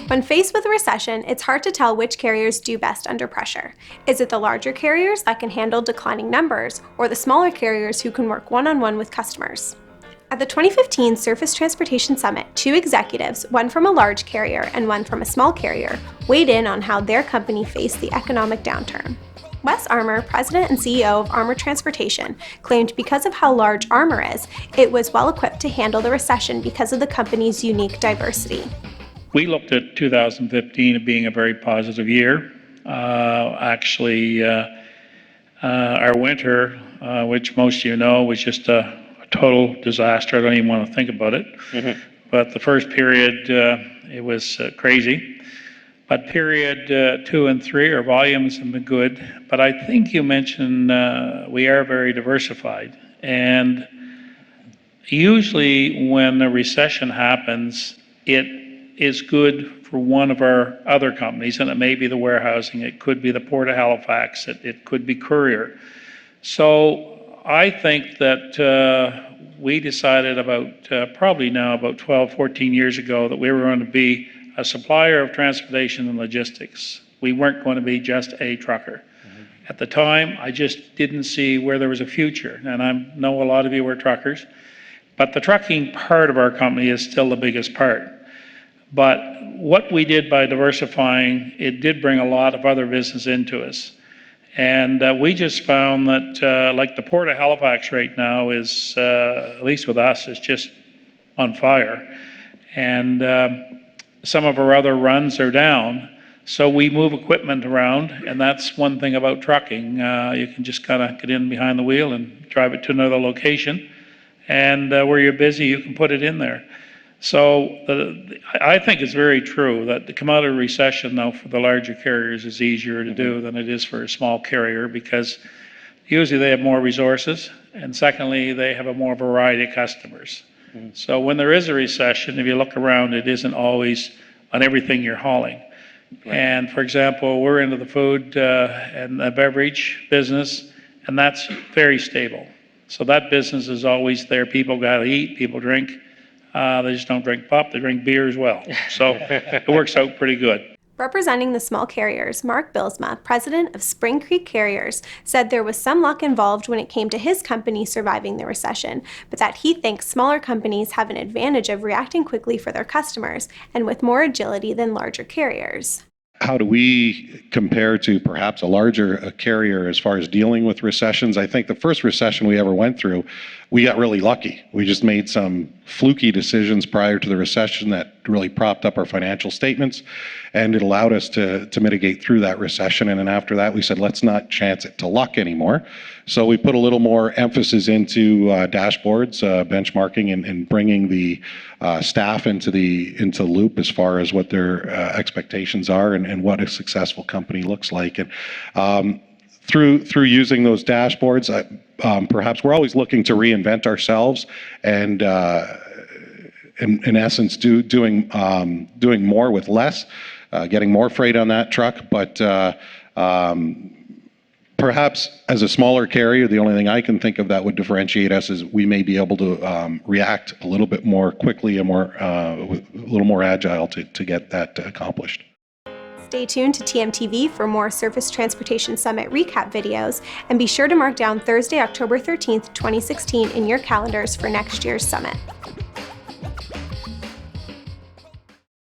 When faced with a recession, it's hard to tell which carriers do best under pressure. Is it the larger carriers that can handle declining numbers, or the smaller carriers who can work one-on-one with customers? At the 2015 Surface Transportation Summit, two executives, one from a large carrier and one from a small carrier, weighed in on how their company faced the economic downturn. Wes Armour, president and CEO of Armour Transportation, claimed because of how large Armour is, it was well equipped to handle the recession because of the company's unique diversity. We looked at 2015 as being a very positive year. Our winter, which most of you know, was just a total disaster. I don't even want to think about it. Mm-hmm. But the first period, it was crazy. But period 2 and 3, our volumes have been good. But I think you mentioned we are very diversified. And usually when a recession happens, it is good for one of our other companies, and it may be the warehousing, it could be the Port of Halifax, it could be courier. So I think that we decided probably now about 12, 14 years ago that we were going to be a supplier of transportation and logistics. We weren't going to be just a trucker. Mm-hmm. At the time, I just didn't see where there was a future, and I know a lot of you were truckers, but the trucking part of our company is still the biggest part. But what we did by diversifying, it did bring a lot of other business into us. And we just found that like the Port of Halifax right now is, at least with us, is just on fire. And some of our other runs are down. So we move equipment around, and that's one thing about trucking. You can just kind of get in behind the wheel and drive it to another location. And where you're busy, you can put it in there. So I think it's very true that to come out of a recession now for the larger carriers is easier to do than it is for a small carrier, because usually they have more resources, and secondly, they have a more variety of customers. Mm-hmm. So when there is a recession, if you look around, it isn't always on everything you're hauling. Right. And for example, we're into the food and the beverage business, and that's very stable. So that business is always there. People got to eat, people drink. They just don't drink pop, they drink beer as well. So it works out pretty good. Representing the small carriers, Mark Bylsma, president of Spring Creek Carriers, said there was some luck involved when it came to his company surviving the recession, but that he thinks smaller companies have an advantage of reacting quickly for their customers and with more agility than larger carriers. How do we compare to perhaps a larger carrier as far as dealing with recessions? I think the first recession we ever went through, we got really lucky. We just made some fluky decisions prior to the recession that really propped up our financial statements, and it allowed us to mitigate through that recession. And then after that, we said, let's not chance it to luck anymore. So we put a little more emphasis into dashboards, benchmarking, and bringing the staff into loop as far as what their expectations are and what a successful company looks like. And through using those dashboards, perhaps we're always looking to reinvent ourselves and in essence doing more with less, getting more freight on that truck. But perhaps as a smaller carrier, the only thing I can think of that would differentiate us is we may be able to react a little bit more quickly and a little more agile to get that accomplished. Stay tuned to TMTV for more Surface Transportation Summit recap videos, and be sure to mark down Thursday, October 13th, 2016 in your calendars for next year's summit.